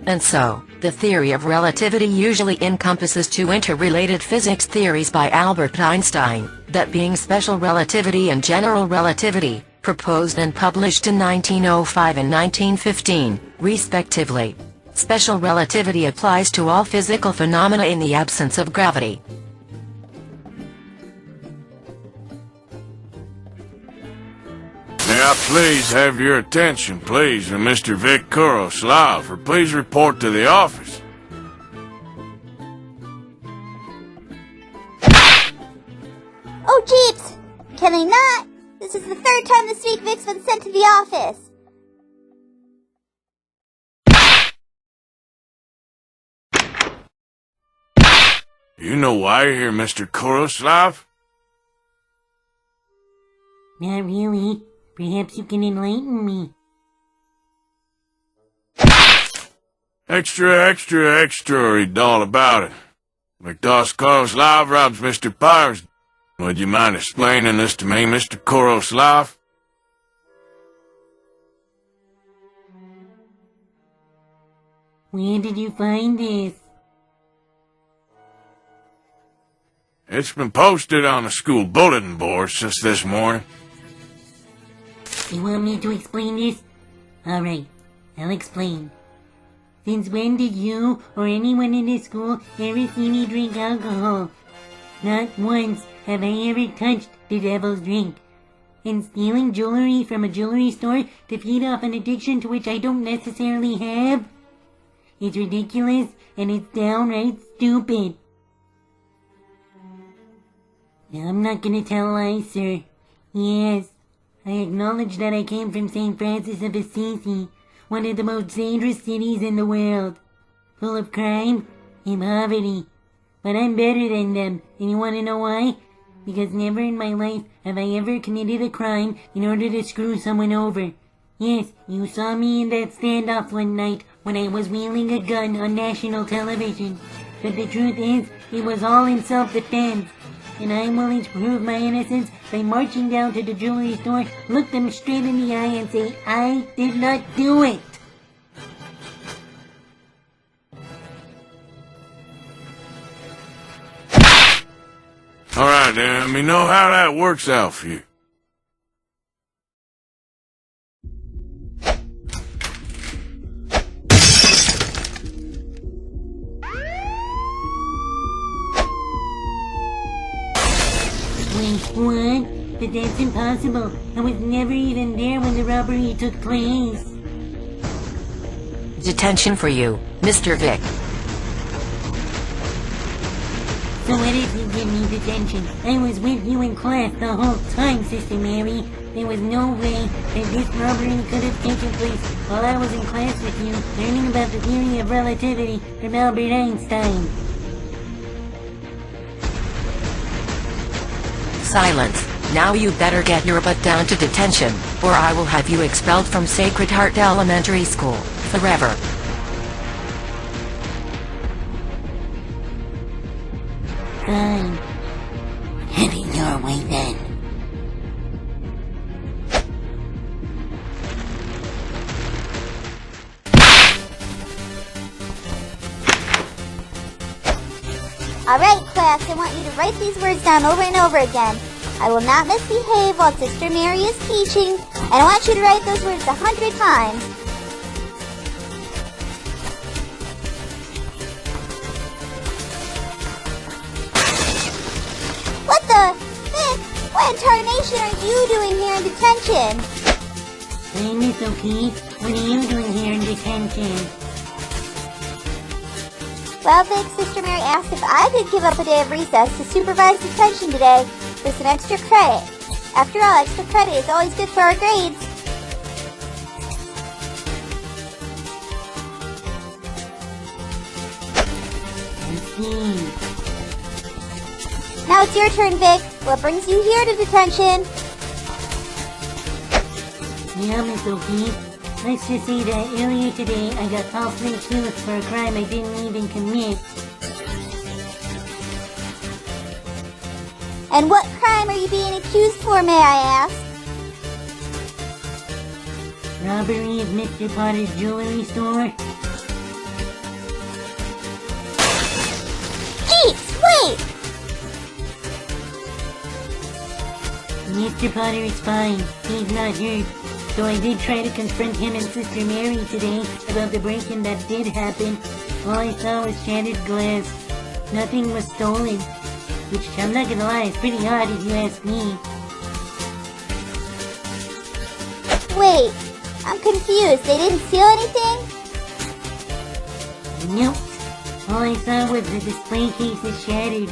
And so, the theory of relativity usually encompasses two interrelated physics theories by Albert Einstein, that being special relativity and general relativity, proposed and published in 1905 and 1915, respectively. Special relativity applies to all physical phenomena in the absence of gravity. May I please have your attention, please, Mr. Vic Kuroslav, or please report to the office. Oh, jeeps! Can they not? This is the third time this week Vic's been sent to the office. You know why you're here, Mr. Kuroslav? Not really. Perhaps you can enlighten me. Extra, read all about it. McDoss Kuroslav robs Mr. Pyers. Would you mind explaining this to me, Mr. Kuroslav? Where did you find this? It's been posted on the school bulletin board since this morning. You want me to explain this? Alright, I'll explain. Since when did you or anyone in this school ever see me drink alcohol? Not once have I ever touched the devil's drink. And stealing jewelry from a jewelry store to feed off an addiction to which I don't necessarily have? It's ridiculous and it's downright stupid. Now, I'm not gonna tell lies, sir. Yes, I acknowledge that I came from St. Francis of Assisi, one of the most dangerous cities in the world. Full of crime and poverty. But I'm better than them, and you wanna know why? Because never in my life have I ever committed a crime in order to screw someone over. Yes, you saw me in that standoff one night when I was wielding a gun on national television. But the truth is, it was all in self-defense. And I'm willing to prove my innocence by marching down to the jewelry store, look them straight in the eye and say, I did not do it. Alright, then, let me know how that works out for you. What? But that's impossible. I was never even there when the robbery took place. Detention for you, Mr. Vic. So what if you give me detention? I was with you in class the whole time, Sister Mary. There was no way that this robbery could have taken place while I was in class with you, learning about the theory of relativity from Albert Einstein. Silence. Now you better get your butt down to detention, or I will have you expelled from Sacred Heart Elementary School, forever. Fine. Have it your way then. Alright, class, I want you to write these words down over and over again. I will not misbehave while Sister Mary is teaching, and I want you to write those words 100 times. What the? Vic, what in tarnation are you doing here in detention? Hey, Miss O'Keefe, what are you doing here in detention? Well, Vic, Sister Mary asked if I could give up a day of recess to supervise detention today for some extra credit. After all, extra credit is always good for our grades. I see. Now it's your turn, Vic. What brings you here to detention? Yeah, Miss O'Keefe. Let's just say that earlier today I got falsely accused for a crime I didn't even commit. And what crime are you being accused for, may I ask? Robbery of Mr. Potter's jewelry store. Wait! Mr. Potter is fine. He's not hurt. Though I did try to confront him and Sister Mary today about the break-in that did happen. All I saw was shattered glass. Nothing was stolen. Which, I'm not gonna lie, is pretty odd if you ask me. Wait, I'm confused. They didn't steal anything? Nope. All I saw was the display cases shattered.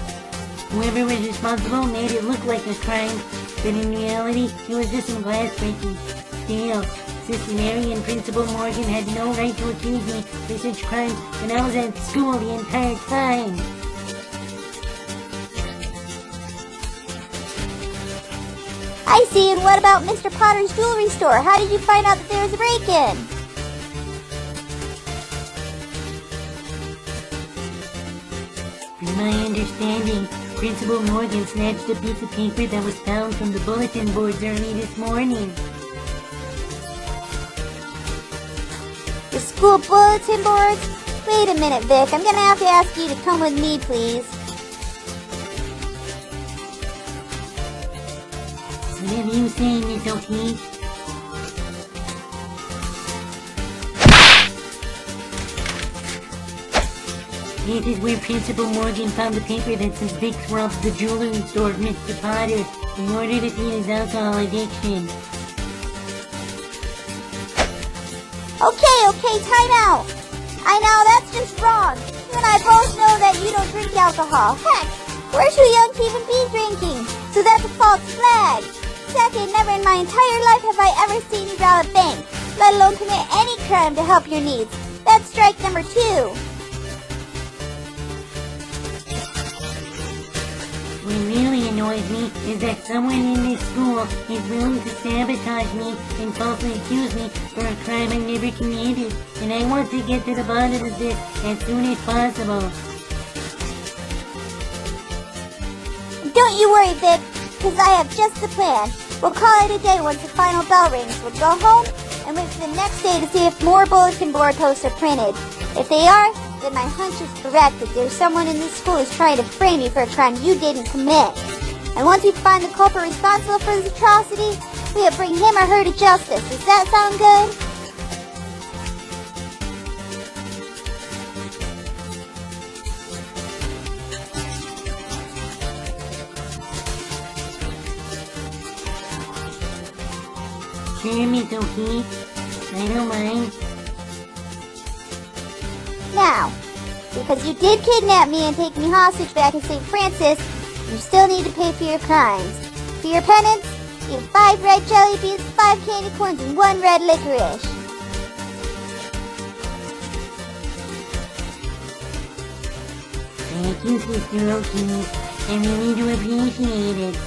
Whoever was responsible made it look like a crime, but in reality, it was just some glass breaking. Still, Sister Mary and Principal Morgan had no right to accuse me for such crimes when I was at school the entire time. I see, and what about Mr. Potter's jewelry store? How did you find out that there was a break-in? From my understanding, Principal Morgan snatched a piece of paper that was found from the bulletin boards early this morning. The school bulletin boards? Wait a minute, Vic. I'm gonna have to ask you to come with me, please. Whatever you say, Miss O'Keefe. This is where Principal Morgan found the paper that says Vic's robbed the jewelry store of Mr. Potter in order to feed his alcohol addiction. Okay, time out. I know, that's just wrong. You and I both know that you don't drink alcohol. Heck, we're too young to even be drinking, so that's a false flag. Second, never in my entire life have I ever seen you rob a bank, let alone commit any crime to help your needs. That's strike number 2. What really annoys me is that someone in this school is willing to sabotage me and falsely accuse me for a crime I never committed, and I want to get to the bottom of this as soon as possible. Don't you worry, Vic, because I have just the plan. We'll call it a day once the final bell rings. We'll go home and wait for the next day to see if more bulletin board posts are printed. If they are, then my hunch is correct that there's someone in this school who's trying to frame you for a crime you didn't commit. And once we find the culprit responsible for this atrocity, we'll bring him or her to justice. Does that sound good? Sure, Miss O'Keefe. I don't mind. Now, because you did kidnap me and take me hostage back in St. Francis, you still need to pay for your crimes. For your penance, you have 5 red jelly beans, 5 candy corns, and 1 red licorice. Thank you, Sister O'Keefe. I really do appreciate it.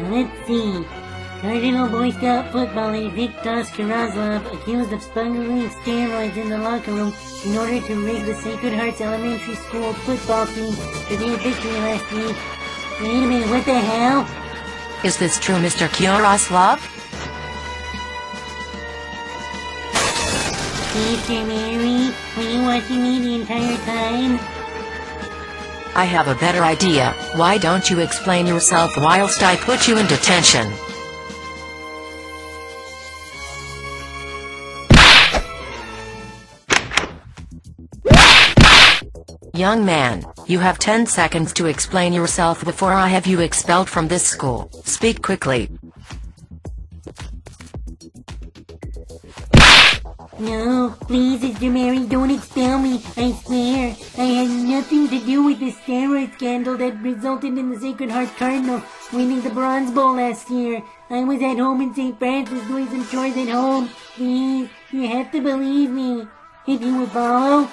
Let's see. Cardinal Boy Scout footballer Vic Doskarozlov accused of smuggling steroids in the locker room in order to rig the Sacred Hearts Elementary School football team for their victory last week. Wait a minute, what the hell? Is this true, Mr. Kuroslov? Sister Mary, were you watching me the entire time? I have a better idea. Why don't you explain yourself whilst I put you in detention? Young man, you have 10 seconds to explain yourself before I have you expelled from this school. Speak quickly. No, please, Sister Mary, don't expel me. I swear, I had nothing to do with the steroid scandal that resulted in the Sacred Heart Cardinal winning the Bronze Bowl last year. I was at home in St. Francis doing some chores at home. Please, you have to believe me. If you would follow.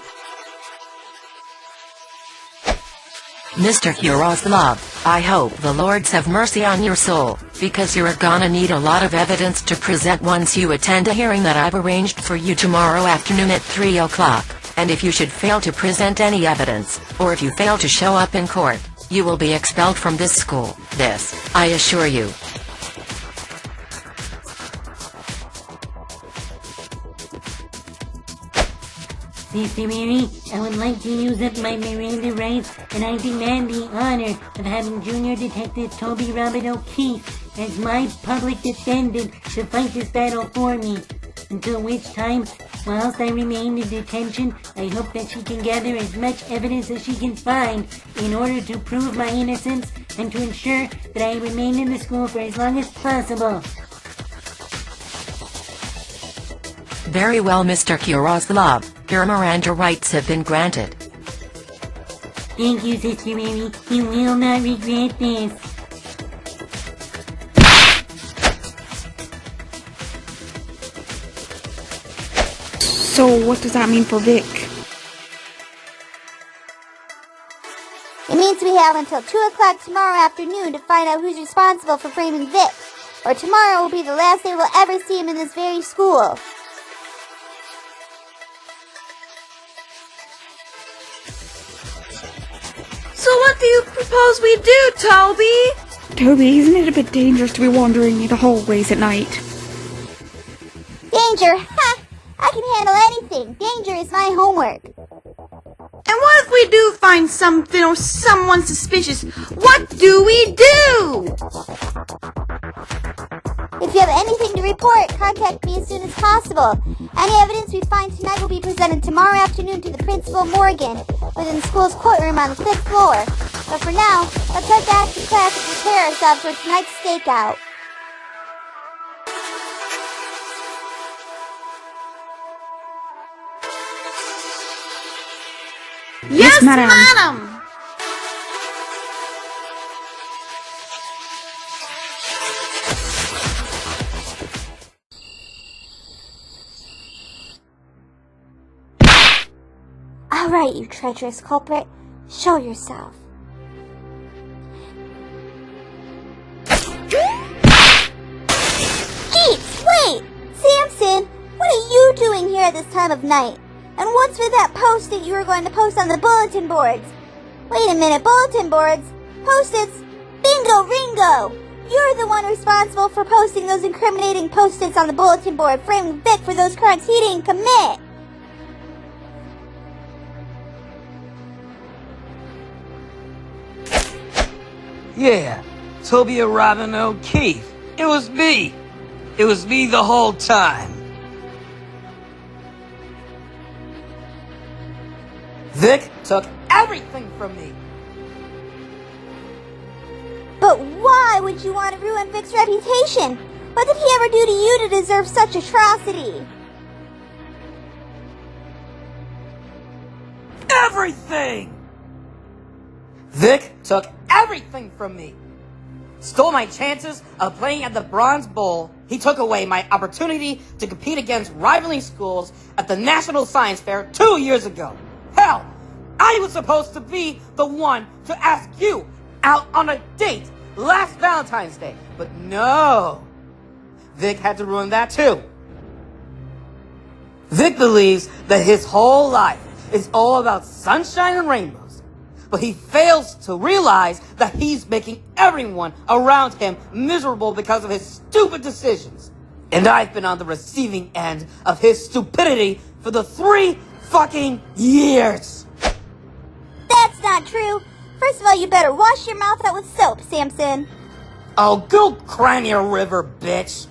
Mr. Yaroslav, I hope the Lords have mercy on your soul, because you're gonna need a lot of evidence to present once you attend a hearing that I've arranged for you tomorrow afternoon at 3 o'clock, and if you should fail to present any evidence, or if you fail to show up in court, you will be expelled from this school. This, I assure you. Sister Mary, I would like to use up my Miranda rights, and I demand the honor of having Junior Detective Toby Robin O'Keefe as my public defendant to fight this battle for me. Until which time, whilst I remain in detention, I hope that she can gather as much evidence as she can find in order to prove my innocence and to ensure that I remain in the school for as long as possible. Very well, Mr. Yaroslav. Your Miranda rights have been granted. Thank you, Sister Mary. You will not regret this. So what does that mean for Vic? It means we have until 2 o'clock tomorrow afternoon to find out who's responsible for framing Vic, or tomorrow will be the last day we'll ever see him in this very school. So what do you propose we do, Toby? Toby, isn't it a bit dangerous to be wandering the hallways at night? Danger! Ha! I can handle anything. Danger is my homework. And what if we do find something or someone suspicious? What do we do? If you have anything to report, contact me as soon as possible. Any evidence we find tonight will be presented tomorrow afternoon to the Principal Morgan within the school's courtroom on the 5th floor. But for now, let's head back to class and prepare ourselves for tonight's stakeout. Yes, madam. madam. All right, you treacherous culprit. Show yourself. Jeez, wait! Sampson, what are you doing here at this time of night? And what's with that post-it you were going to post on the bulletin boards? Wait a minute, bulletin boards? Post-its? Bingo ringo! You're the one responsible for posting those incriminating post-its on the bulletin board, framing Vic for those crimes he didn't commit! Yeah, Toby Robin O'Keefe. It was me. It was me the whole time. Vic took everything from me. But why would you want to ruin Vic's reputation? What did he ever do to you to deserve such atrocity? Everything! Vic took everything from me. Stole my chances of playing at the Bronze Bowl. He took away my opportunity to compete against rivaling schools at the National Science Fair 2 years ago. Hell, I was supposed to be the one to ask you out on a date last Valentine's Day. But no. Vic had to ruin that too. Vic believes that his whole life is all about sunshine and rainbows. But he fails to realize that he's making everyone around him miserable because of his stupid decisions. And I've been on the receiving end of his stupidity for the 3 fucking years. That's not true. First of all, you better wash your mouth out with soap, Sampson. Oh, go cry in your river, bitch.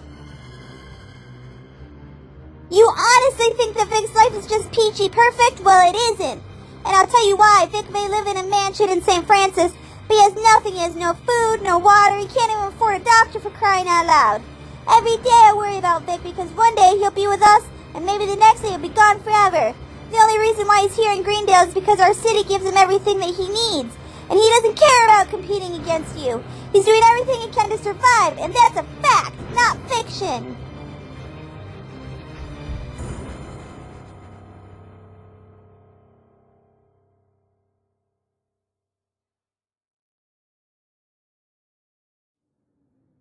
You honestly think that Vic's life is just peachy perfect? Well, it isn't. And I'll tell you why. Vic may live in a mansion in St. Francis, but he has nothing. He has no food, no water. He can't even afford a doctor, for crying out loud. Every day I worry about Vic because one day he'll be with us, and maybe the next day he'll be gone forever. The only reason why he's here in Greendale is because our city gives him everything that he needs. And he doesn't care about competing against you. He's doing everything he can to survive, and that's a fact, not fiction.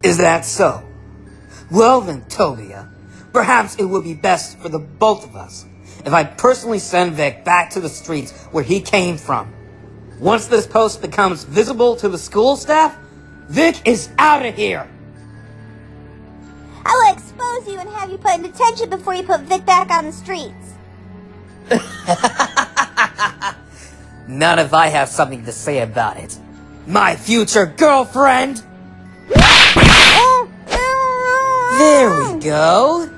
Is that so? Well then, Tobia, perhaps it would be best for the both of us if I personally send Vic back to the streets where he came from. Once this post becomes visible to the school staff, Vic is out of here. I will expose you and have you put in detention before you put Vic back on the streets. Not if I have something to say about it. My future girlfriend! There we go.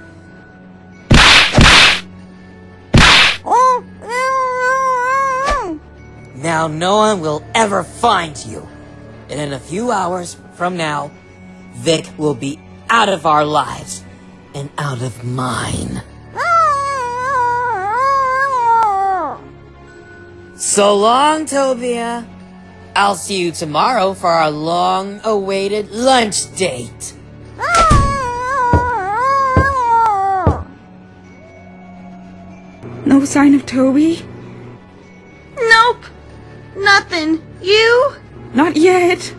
Now no one will ever find you. And in a few hours from now, Vic will be out of our lives and out of mine. So long, Tobia. I'll see you tomorrow for our long-awaited lunch date. No sign of Toby? Nope. Nothing. You? Not yet.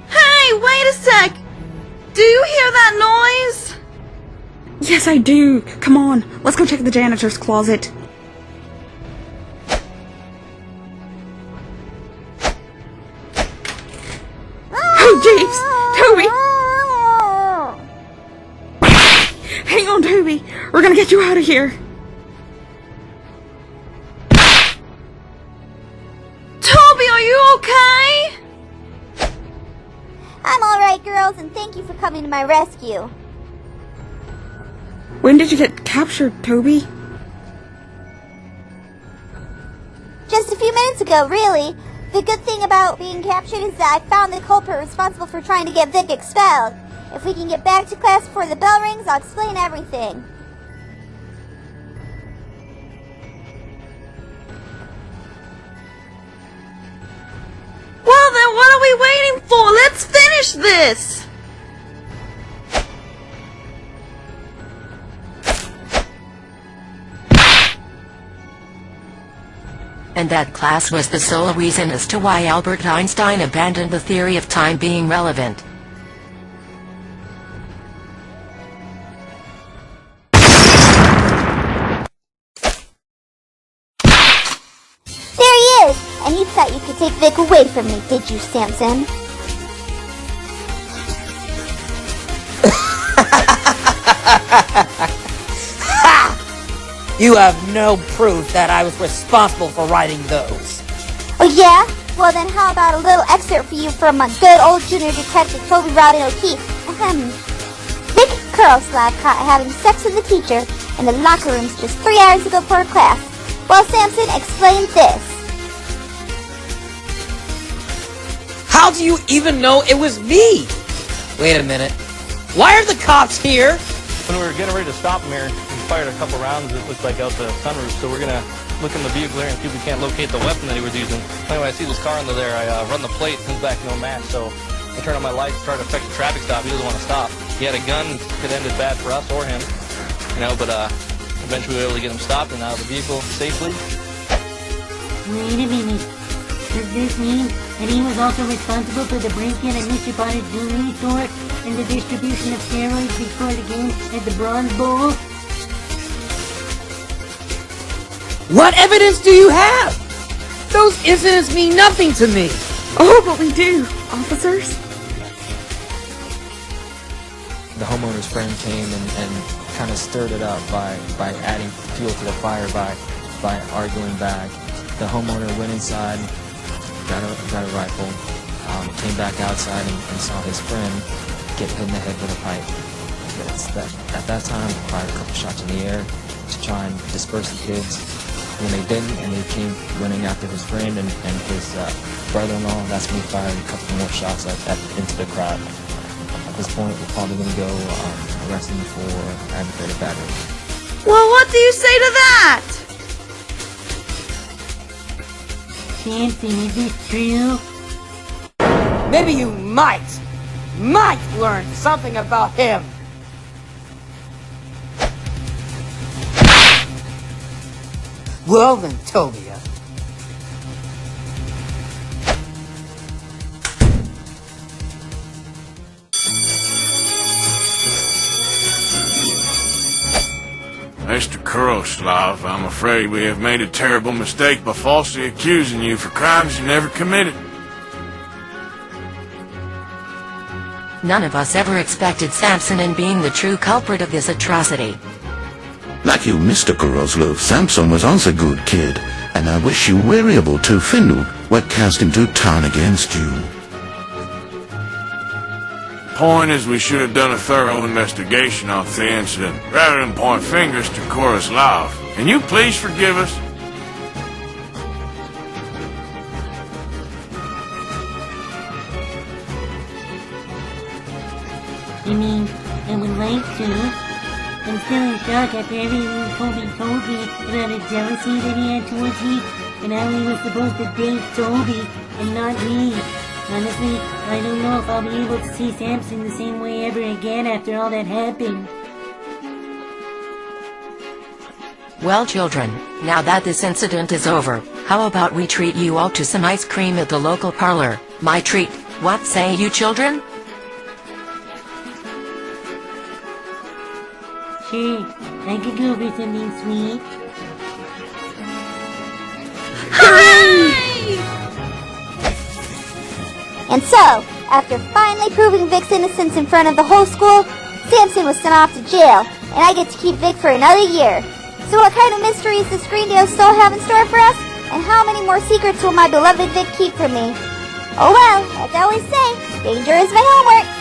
Hey, wait a sec. Do you hear that noise? Yes, I do. Come on, let's go check the janitor's closet. Oh, jeeps! Toby! Hang on, Toby. We're gonna get you out of here. Toby, are you okay? I'm alright, girls, and thank you for coming to my rescue. When did you get captured, Toby? Just a few minutes ago, really. The good thing about being captured is that I found the culprit responsible for trying to get Vic expelled. If we can get back to class before the bell rings, I'll explain everything. Well then, what are we waiting for? Let's finish this! And that class was the sole reason as to why Albert Einstein abandoned the theory of time being relevant. There he is! And you thought you could take Vic away from me, did you, Sampson? You have no proof that I was responsible for writing those. Oh yeah? Well then how about a little excerpt for you from a good old junior detective Toby Robin O'Keefe. Vic Curlslap caught having sex with a teacher in the locker rooms just 3 hours ago for a class. Well, Sampson explained this. How do you even know it was me? Wait a minute. Why are the cops here? When we were getting ready to stop him here, we fired a couple rounds that looked like out the sunroof, so we're gonna look in the vehicle here and see if we can't locate the weapon that he was using. Anyway, I see this car under there, I run the plate, comes back no match, so I turn on my lights, try to effect a traffic stop. He doesn't want to stop. He had a gun, could have ended bad for us or him, you know, but eventually we were able to get him stopped and out of the vehicle safely. Wait a minute. Does this mean that he was also responsible for the break-in at Mr. Potter's jewelry store and the distribution of steroids before the game at the Bronze Bowl? What evidence do you have? Those incidents mean nothing to me. Oh, but we do, officers. The homeowner's friend came and kind of stirred it up by adding fuel to the fire by arguing back. The homeowner went inside, got a rifle, came back outside and saw his friend get hit in the head with a pipe. At that time, fired a couple shots in the air to try and disperse the kids. When they didn't, and they came running after his friend and his brother-in-law, that's when he fired a couple more shots into the crowd. At this point, we're probably going to go arrest him for aggravated battery. Well, what do you say to that? Sampson, is this true? Maybe you might learn something about him. Well then, Tobia, Mr. Kuroslav, I'm afraid we have made a terrible mistake by falsely accusing you for crimes you never committed. None of us ever expected Sampson in being the true culprit of this atrocity. Like you, Mr. Kuroslav, Sampson was also a good kid, and I wish you were able to findle what cast him to turn against you. Point is, we should have done a thorough investigation of the incident, rather than point fingers to Kuroslav. Can you please forgive us? I mean, I would like to. I'm still in shock after everything Toby told me about the jealousy that he had towards me, and how he was supposed to date Toby and not me. Honestly, I don't know if I'll be able to see Sampson the same way ever again after all that happened. Well, children, now that this incident is over, how about we treat you all to some ice cream at the local parlor? My treat. What say you, children? Sure, I could go for something sweet. And so, after finally proving Vic's innocence in front of the whole school, Sampson was sent off to jail, and I get to keep Vic for another year. So what kind of mysteries does Greendale still have in store for us? And how many more secrets will my beloved Vic keep from me? Oh well, as I always say, danger is my homework.